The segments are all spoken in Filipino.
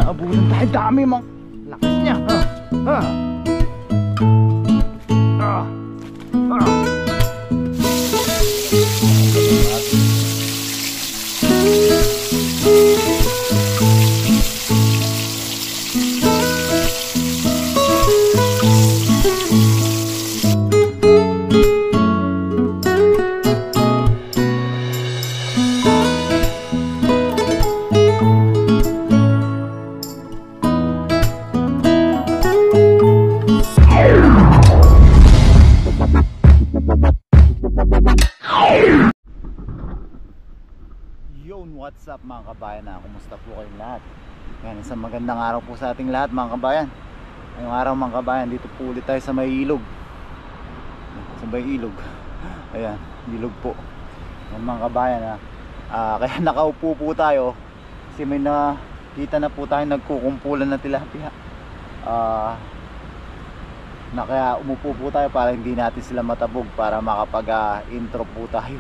naabutan tayo. Dami mga lakas niya. What's up mga kabayan na? Kumusta po kayong lahat? Yan, isang magandang araw po sa ating lahat mga kabayan. Ngayong araw mga kabayan, dito po ulit tayo sa may ilog. Sa may ilog. Ayan, ilog po. Yan mga kabayan ha. Kaya nakaupo po tayo kasi may nakita na po tayo nagkukumpulan na tilapia. Kaya umupo po tayo para hindi natin sila matabog, para makapag-intro po tayo.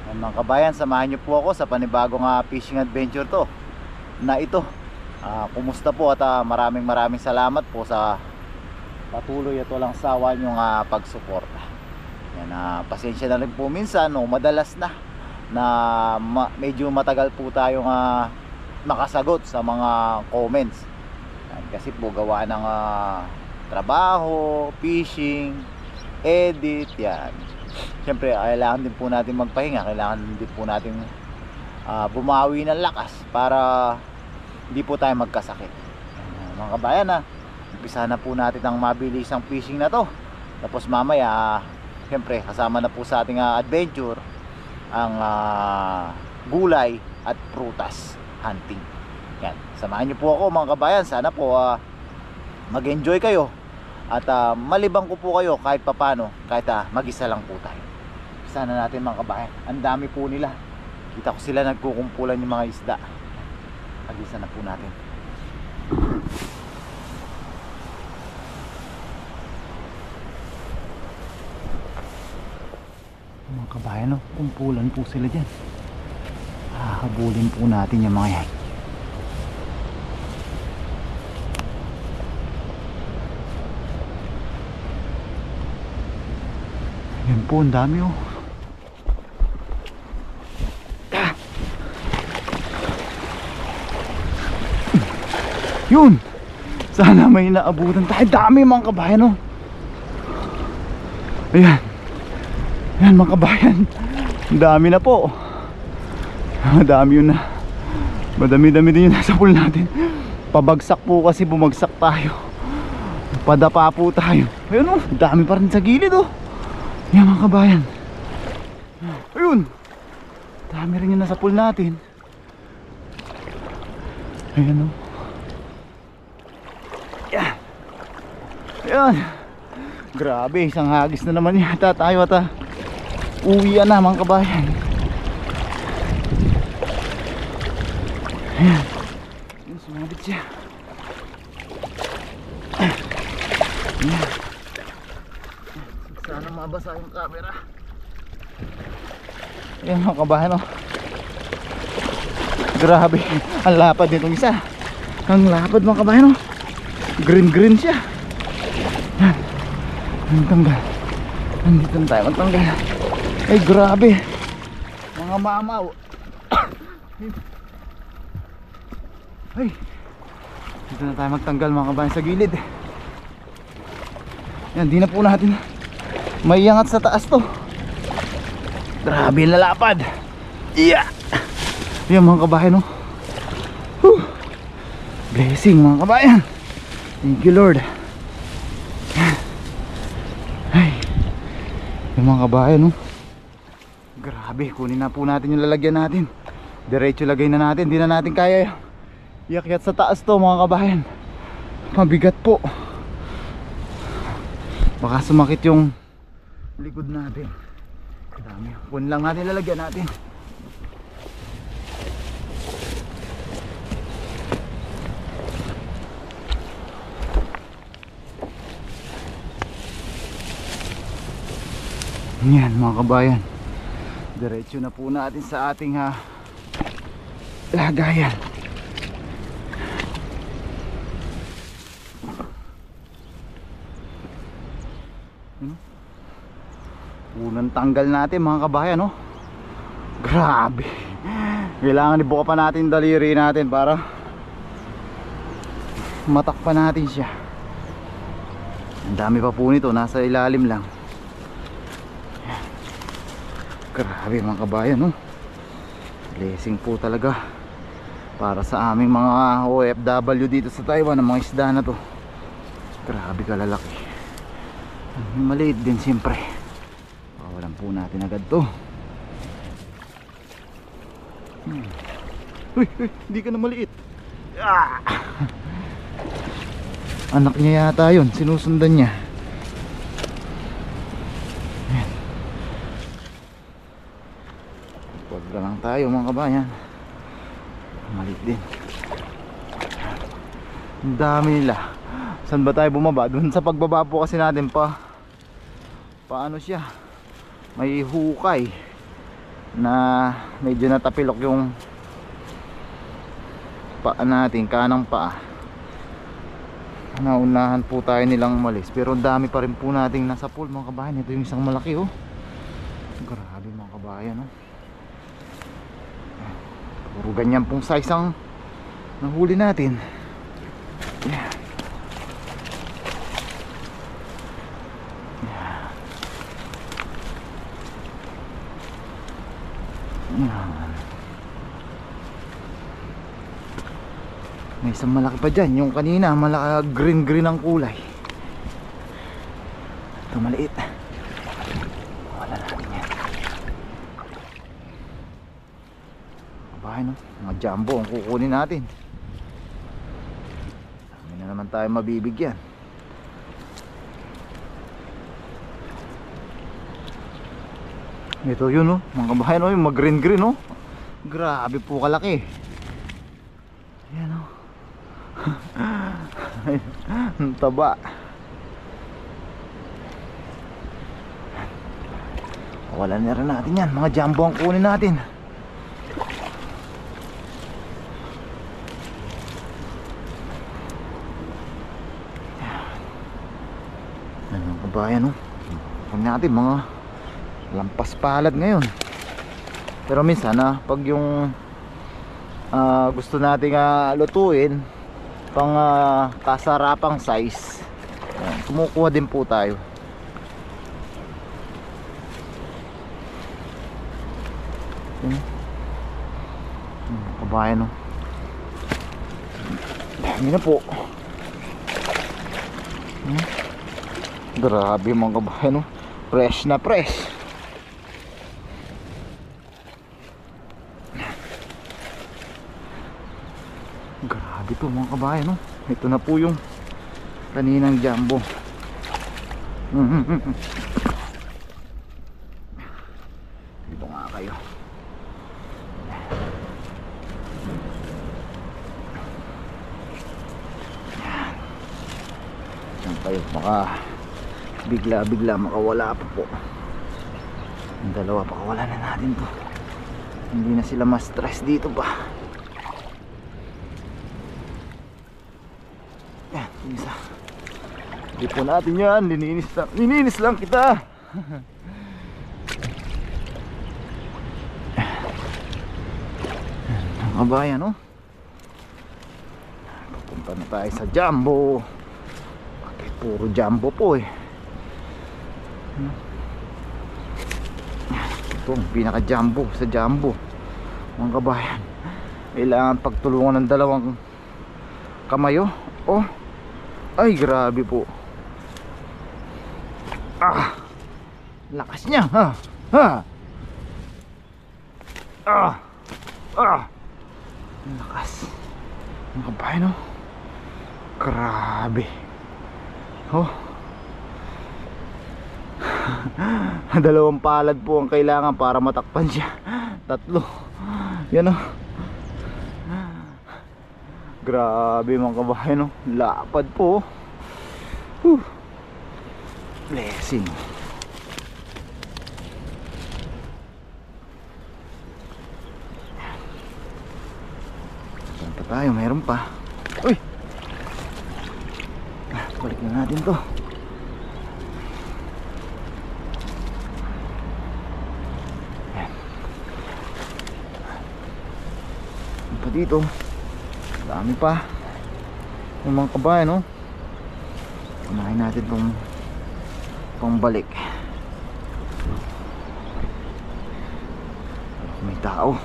Mga kabayan, samahan niyo po ako sa panibagong fishing adventure to na ito. Kumusta po at maraming salamat po sa patuloy at walang sawa niyong pagsuporta. Yan, pasensya na rin po minsan o madalas na medyo matagal po tayong makasagot sa mga comments. Yan, kasi po gawa ng trabaho, fishing, edit, yan. Siyempre kailangan din po natin magpahinga, kailangan din po natin bumawi ng lakas para hindi po tayo magkasakit. Mga kabayan umpisa na po natin ang mabilisang fishing na to. Tapos mamaya siyempre kasama na po sa ating adventure ang gulay at prutas hunting. Yan, samahan niyo po ako mga kabayan. Sana po mag-enjoy kayo at malibang ko po kayo kahit papano, kahit mag-isa lang po tayo. Sana natin mga kabayan, ang dami po nila. Kita ko sila nagkukumpulan yung mga isda. Mag-isa na po natin. Mga kabayan kumpulan po sila dyan. Habulin po natin yung mga yan. Yan po, ang dami Yun, sana may naabutan tayo. Dami mga kabayan Ayan. Ayan mga kabayan, ang dami na po. Madami yun na. Madami-dami din yun nasa pool natin. Pabagsak po kasi bumagsak tayo. Padapa po tayo. Ayun dami pa rin sa gilid Yan mga kabayan. Ayun, dami rin yun nasa pool natin. Ayan Yan. Ayan. Grabe, isang hagis na naman yata tayo at uwian na mga kabayan. Ayan. Ayan, sumabit siya. Ayan. Sana mabasa yung camera. Ayan mga kabayan Grabe, ang lapad nitong isa. Ang lapad mga kabayan Green siya. Yan. Ang tanggal. Nandito na tayo magtanggal. Ay grabe, mga mamaw. Ay, dito na tayo magtanggal mga kabayan sa gilid. Yan, di na po natin maiangat sa taas to. Grabe na lapad. Yeah. Yan mga kabayan Blessing mga kabayan. Thank you Lord. Ay, yung mga kabayan grabe, kunin na po natin yung lalagyan natin. Diretso lagay na natin. Di na natin kaya iakyat sa taas to mga kabayan. Mabigat po. Baka sumakit yung likod natin. Dami. Kunin lang natin lalagyan natin. Yan mga kabayan, diretso na po natin sa ating lagayan. Unang tanggal natin mga kabayan, no? Grabe. Kailangan ibuka pa natin daliri natin para matakpan natin siya. Ang dami pa po nito, nasa ilalim lang. Grabe mga kabayan, no? Blessing po talaga para sa aming mga OFW dito sa Taiwan, ang mga isda na to. Grabe kalalaki. Maliit din siyempre. Pawalan po natin agad to. Uy, hindi ka na maliit. Ah! Anak niya yata yun, sinusundan niya. Ayan. Huwag na lang tayo mga kabayan. Maliit din. Ang dami nila. Saan ba tayo bumaba? Doon sa pagbaba po kasi natin paano siya, may hukay na medyo natapilok yung paa natin, kanang paa. Naunahan po tayo nilang umalis, pero ang dami pa rin po nating nasa pool mga kabayan. Ito yung isang malaki, oh. Grabe mga kabayan, oh. Puro ganyan pong size ang nahuli natin. Yeah. May isang malaki pa dyan. Yung kanina malaki, green ang kulay. Ito maliit. Wala natin yan. Kabahay, no? Mga jumbo ang kukunin natin. Hindi na naman tayo mabibigyan. Ito yun, no? Mga kabahay, no? Yung mag green, no? Grabe po kalaki. Ayan, no? Ang taba. Wala na rin natin yan. Mga jumbo ang kunin natin. Ano mga kabayan, no? Huwag natin mga lampas palad ngayon. Pero minsan pag yung gusto nating lutuin pang kasarapang size, kumukuha din po tayo. Kabayan, no? Dami na po. Grabe mga kabayan, no? Fresh na fresh. Grabe to mga kabayan, no? Ito na po yung kaninang jumbo. Dito nga kayo. Diyan kayo, baka bigla makawala pa po. Yung dalawa, pakawala na natin to. Hindi na sila ma-stress dito pa. Yan, isa. Hindi po natin yan, lininis lang kita. Ang kabayan, no? Pupunta na tayo sa jumbo. Okay, puro jumbo po eh. Ito ang pinaka jumbo sa jumbo mga kabayan. Kailangan pagtulungan ng dalawang kamayo. Oh, ay grabe po. Lakas niya, ha. Lakas mga kabayan, no? Grabe. Oh. Dalawang palad po ang kailangan para matakpan siya. Tatlo. Yan, oh. Grabe mga kabayan, no? Lapad po. Blessing. Saan pa tayo? Meron pa. Uy! Balik na natin to. dito. Dami pa. Yung mga kabayan, no? Kumain natin itong pangbalik. May tao.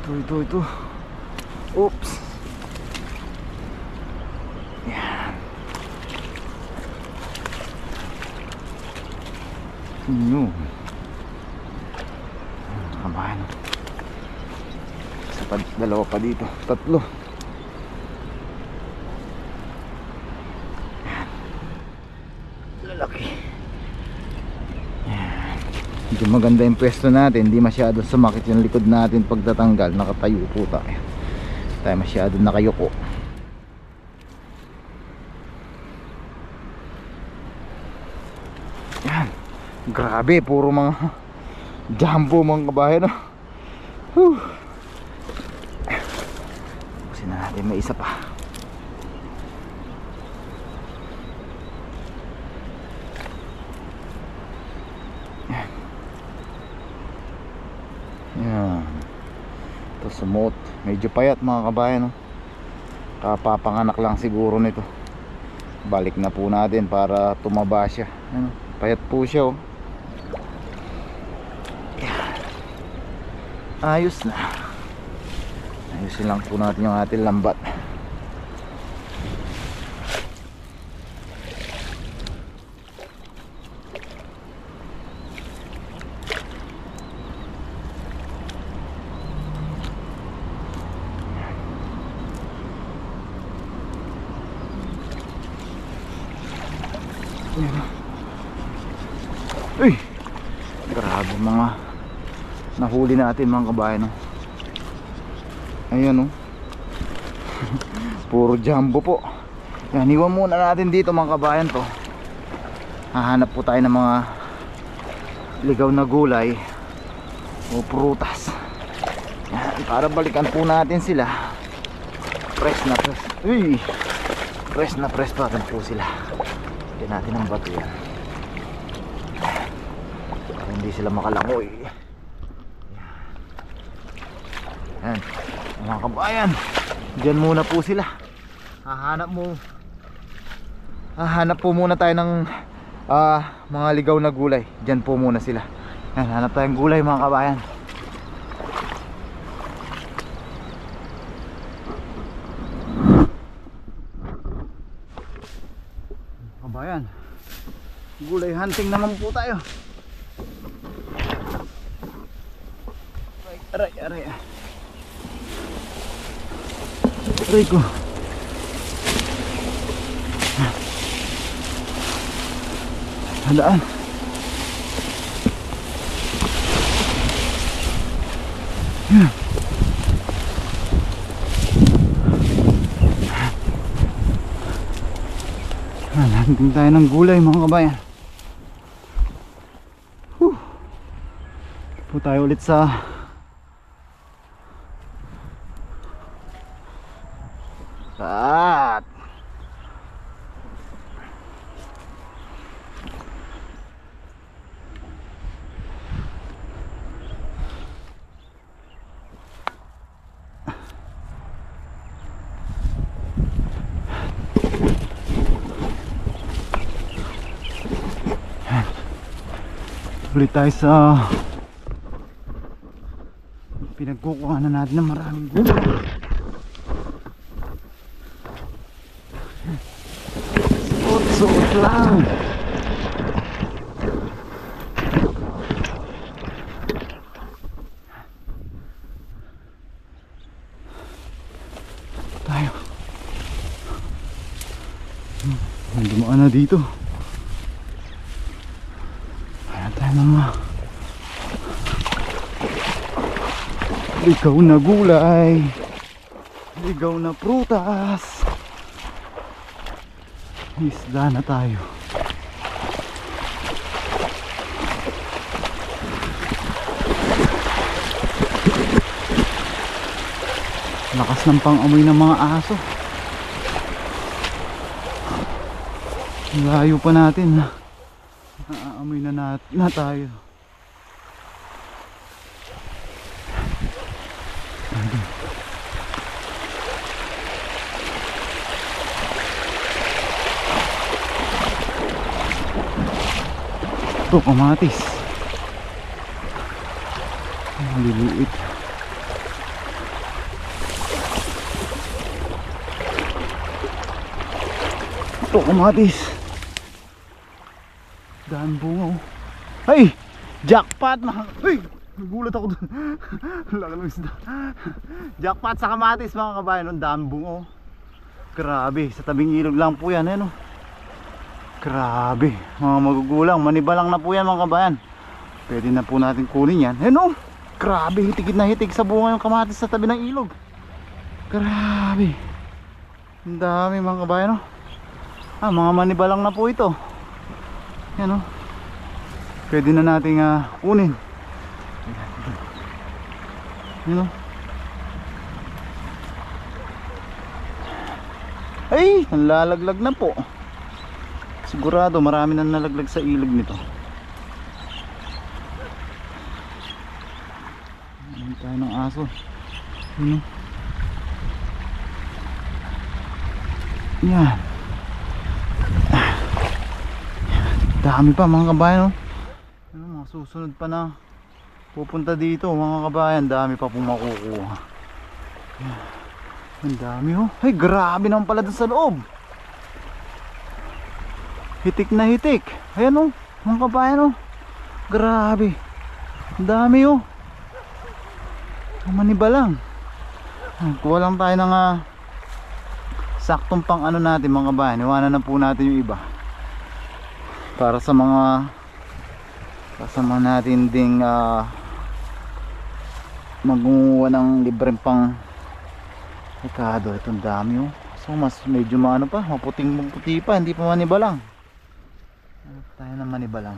Ito. Oops. Yan. Yun. Kabayan. Isa pa, dalawa pa dito. Tatlo. Yan. Lalaki. Yan. Medyo maganda yung pwesto natin. Hindi masyado sumakit yung likod natin pagtatanggal. Nakatayo po tayo. Tayo masyado nakayuko. Yan. Grabe, puro mga jumbo mga kabayan, no? Pusin na natin, may isa pa. Yan. Yan. Ito sumot. Medyo payat mga kabayan, no? Kapapanganak lang siguro nito. Balik na po natin para tumaba siya. Ano? Payat po siya, oh. Ayos na. Ayusin lang po natin yung ating lambat. Uy, grabe mga nahuli natin mga kabayan, no? Ayan, no? Puro jumbo po. Yan, iwan muna natin dito mga kabayan to. Hahanap po tayo ng mga ligaw na gulay o prutas. Yan, para balikan po natin sila. Fresh na fresh. Uy, fresh na fresh pa rin po sila. Lagyan natin ang bato yan para hindi sila makalangoy. Yan, mga kabayan, dyan muna po sila. Hahanap po muna tayo ng mga ligaw na gulay. Dyan po muna sila. Yan, hanap tayong gulay mga kabayan. Kabayan, gulay hunting naman po tayo. Aray. Aray ko. Handaan. Yan. Hunting tayo ng gulay mga kabayan. Po tayo ulit sa at ulit tayo sa pinagkukuhanan natin ng maraming gulay. Suot lang. Tayo. Dumaan na dito. Ayan tayo mga ligaw na gulay, ligaw na prutas. Isda na tayo. Lakas ng pang-amoy ng mga aso. Layo pa natin. Naaamoy na tayo. Ito, kamatis. Maliliit. Ito, kamatis. Daan bunga oh. Ay! Jackpot! Ay! Nagulat ako dun. Laki ng isda. Jackpot sa kamatis mga kabayan. Ang daan bunga oh. Grabe, sa tabing ilog lang po yan eh, no? Grabe, mga magugulang, manibalang na po yan mga kabayan. Pwede na po natin kunin yan. Eh no, grabe, hitik na hitik sa bunga yung kamatis sa tabi ng ilog. Grabe. Ang dami mga kabayan, no? Mga manibalang na po ito. Yan, no? Pwede na nating kunin. Yan, no? Ay, nalalaglag na po. Sigurado marami nang nalaglag sa ilog nito. Hindi tayo ng aso. Yan. Dami pa mga kabayan, oh. Mga susunod pa na pupunta dito mga kabayan. Dami pa pong makukuha. Ang dami oh. Ay, grabe naman pala dun sa loob. Hitik na hitik. Ayan oh, mga kabayan oh. Grabe. Ang dami oh. Maniba lang. Kuha lang tayo ng saktong pang ano natin mga kabayan. Iwanan na po natin yung iba. Para sa mga kasama natin ding magunguha ng libreng pang rekado. Itong dami oh. So mas medyo maano pa, maputing-puti pa, hindi pa manibalang. Hanap tayo ng manibalang.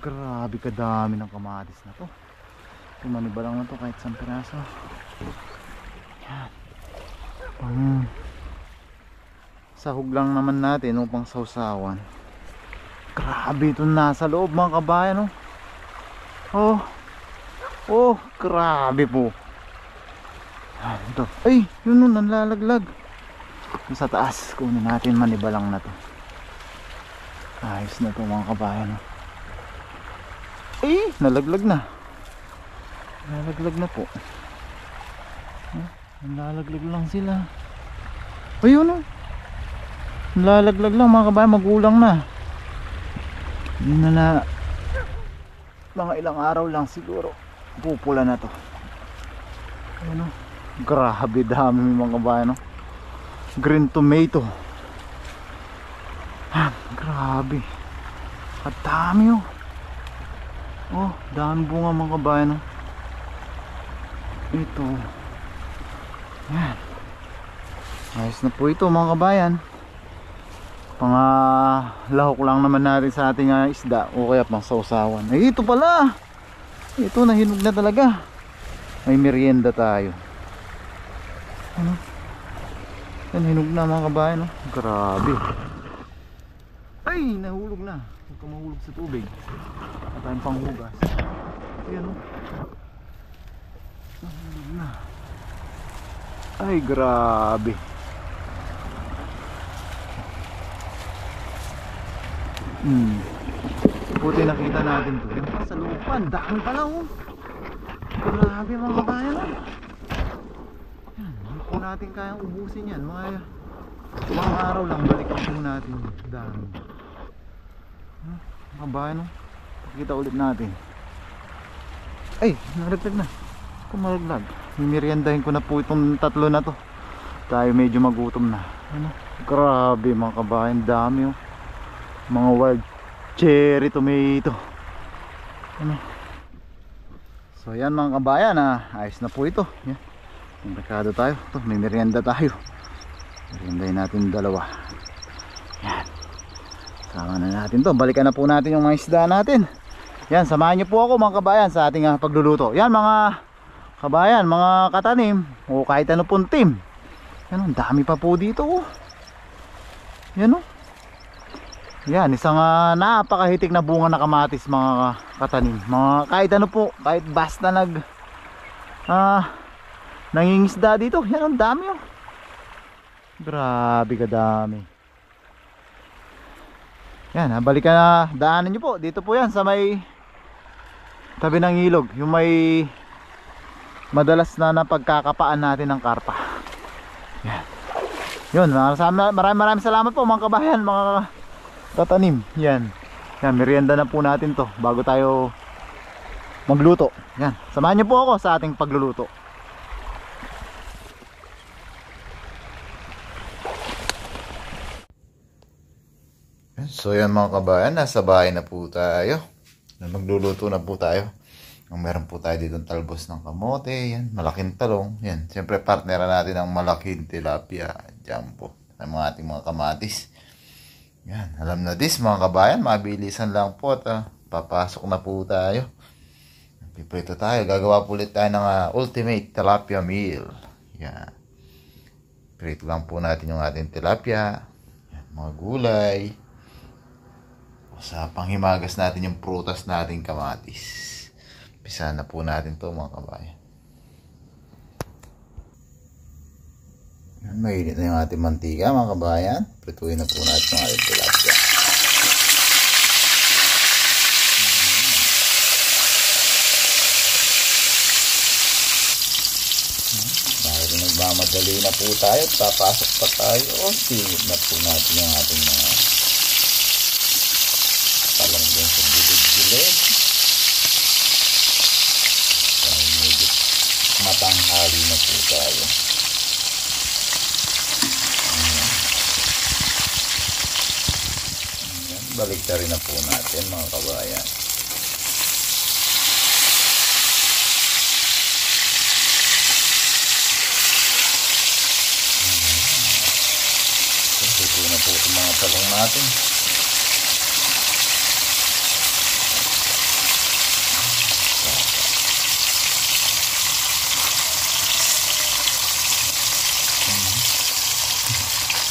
Grabe kadami ng kamatis na to. Itong manibalang na to kahit 10 piraso. Yan. Sahog lang naman natin upang sausawan. Grabe itong nasa loob mga kabayan oh. Oh, grabe po. Ito. Ay, yun nun, nanlalaglag. Sa taas, kunin natin manibalang na to. Ayos na to mga kabayan. Ay, nalaglag na. Nalaglag na po. Nanlalaglag lang sila. Ayun oh. Nanlalaglag lang mga kabayan, magulang na. Hindi na mga ilang araw lang siguro. Pupula na to. Ayun oh. Grabe dami mga kabayan no? Green tomato. Grabe. At dami oh. Oh, dami bunga mga kabayan no? Ito. Yan. Ayos na po ito mga kabayan. Lahok lang naman natin sa ating isda o kaya pang sausawan. Ay, ito pala. Ito nahinog na talaga. May merienda tayo. Ano? Yan, hinog na mga kabayan no? Grabe. Ay, nahulog na. Huwag ka mahulog sa tubig. At tayong panghugas. Ayan o. Nahulog na. Ay, grabe. Buti nakita natin to. Yan pa sa lupan. Daan pala oh. Grabe mga kabayan oh. Hindi po natin kayang ubusin yan. Mga araw lang balikan po natin. Dami. Kabayan oh. Pakita ulit natin. Ay, nalaglag na. Kumalaglag. Mimeriendahin ko na po itong tatlo na to. Tayo medyo magutom na. Ano? Grabe mga kabayan. Dami oh. Mga wild cherry tomato. Ano? So yan mga kabayan, ayos na po ito. Yan. May merkado tayo. Ito, may merienda tayo. Meriendahin natin dalawa. Yan. Sama na natin to. Balikan na po natin yung mga isda natin. Yan, samahan niyo po ako mga kabayan sa ating pagluluto. Yan mga kabayan, mga katanim o kahit ano pong team. Yan, ang dami pa po dito oh. Yan oh. Yan, isang napakahitik na bunga na kamatis mga katanim. Mga kahit ano po, kahit basta nangingisda dito. Yan, ang dami oh. Grabe kadami. Yan, balikan na, daanan nyo po. Dito po yan sa may tabi ng ilog. Yung may madalas na napagkakapaan natin ng karpa. Yan. Yun, maraming salamat po mga kabayan, mga tatanim. Yan. Yan, merienda na po natin to bago tayo magluto. Yan, samahan niyo po ako sa ating pagluluto. So yan mga kabayan, nasa bahay na po tayo. Magluluto na po tayo. Meron po tayo dito talbos ng kamote, yan, malaking talong. Yan, siyempre partneran natin ang malaking tilapia, jumbo, ang mga ating mga kamatis. Yan, alam na this mga kabayan, mabilisan lang po at papasok na po tayo. Piprito tayo, gagawa po ulit tayo ng ultimate tilapia meal. Yan, prito lang po natin yung ating tilapia, yan, mga gulay. Sa panghimagas natin yung prutas nating kamatis. Pisa na po natin to mga kabayan. Mainit na yung ating mantika mga kabayan. Prituin na po natin yung ating tilapia. Dahil nagmamadali na po tayo, papasok pa tayo, sinip na po natin yung ating mga talong din sa gilid-gilid. Matanghali na po tayo. Balik na rin na po natin mga kabayan. Ito na po itong mga talong natin.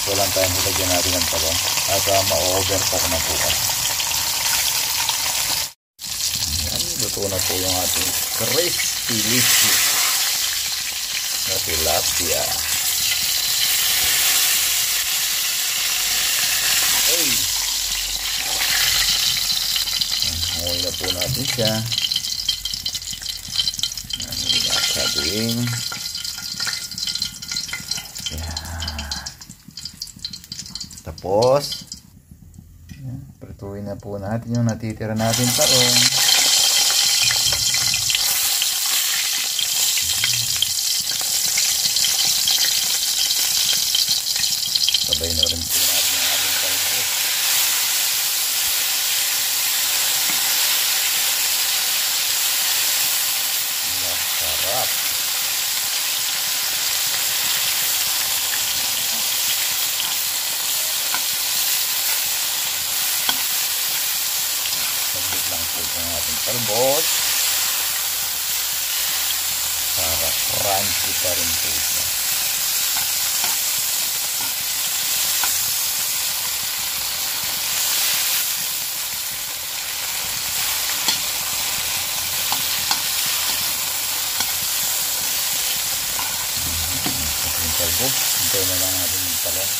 Walang tayo nilagyan natin ng talong at ma-overcook na po. Ayan, luto na po yung ating crispy delicious na tilapia. Hey! Hanguin na po natin siya. Ayan, sabihin. Tapos, prituin na po natin yung natitira natin talong. Sabay na rin po natin yung ating talong. Sarap. Talbos para crunchy pa rin po ito. Talbos, hintay na lang natin yung talong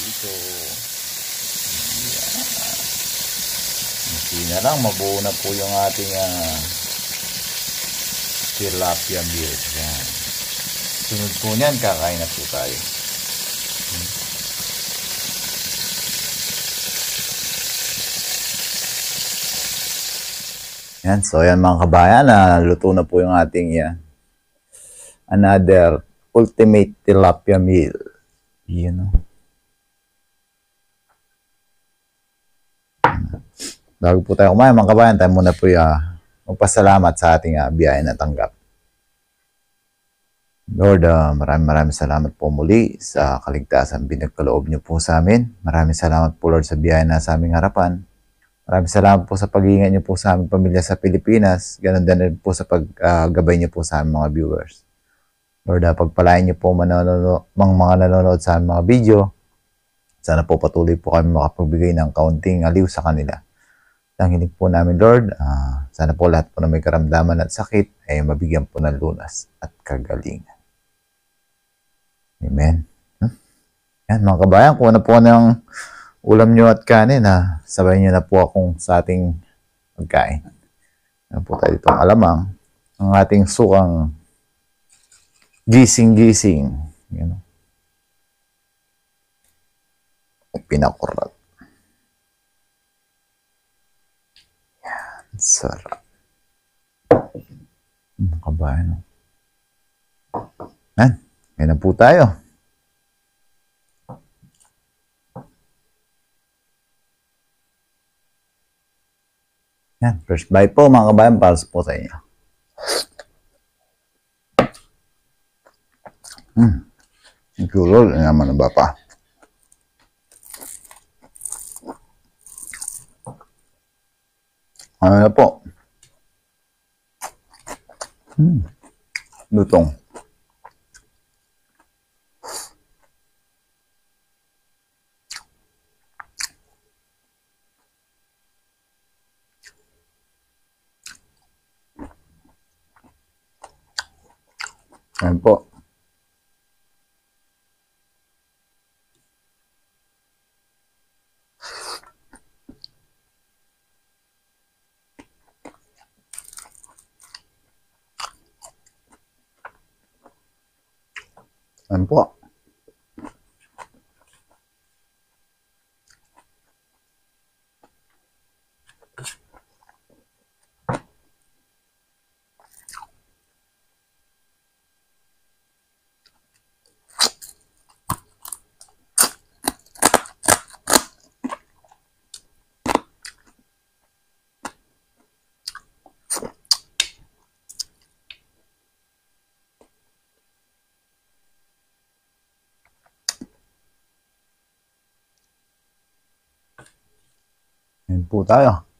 dito. Hindi na lang, mabuo na po yung ating tilapia meal. Yan. Sunod po niyan, kakain na po tayo. Yan, so yan mga kabayan, luto na po yung ating another ultimate tilapia meal. You know. Bago po tayo kumain mga kabayan, tayo muna po magpasalamat sa ating biyaya na tanggap. Lord, maraming salamat po muli sa kaligtasan pinagkaloob niyo po sa amin. Maraming salamat po Lord sa biyaya na sa aming harapan. Maraming salamat po sa pag-iingat niyo po sa aming pamilya sa Pilipinas. Ganon din rin po sa paggabay niyo po sa aming mga viewers. Lord, pagpalain niyo po mga nanonood sa aming mga video. Sana po patuloy po kami makapagbigay ng kaunting aliw sa kanila. Ang hiling po namin, Lord, sana po lahat po na may karamdaman at sakit ay mabigyan po ng lunas at kagalingan. Amen. Yan mga kabayan, kung ano po ng ulam nyo at kanin, sabay nyo na po akong sa ating pagkain. Yan po tayo ditong alamang. Ang ating sukang gising-gising. Yan. Pinakurat. Yan. Sarap. Mga kabayan. Yan. Yan na po tayo. Yan. First bite po mga kabayan para po sa inyo. Siguro, naman na ba pa? Ano na po? Lutong. Ayan po. Ayan po. Ayan po tayo.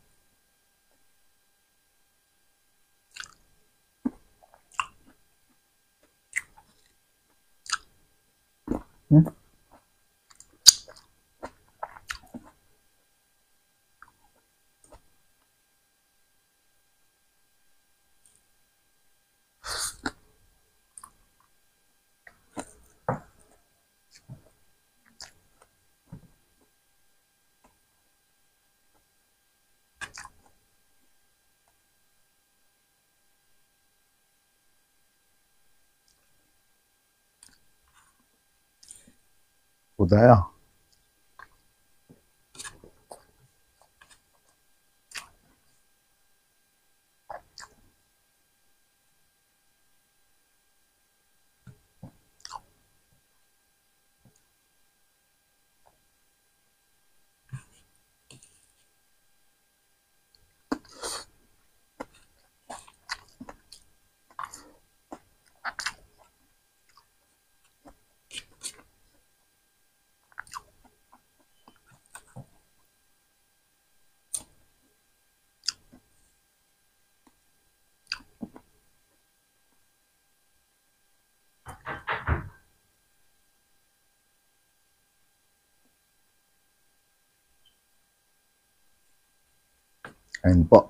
Po tayo. Ayan po.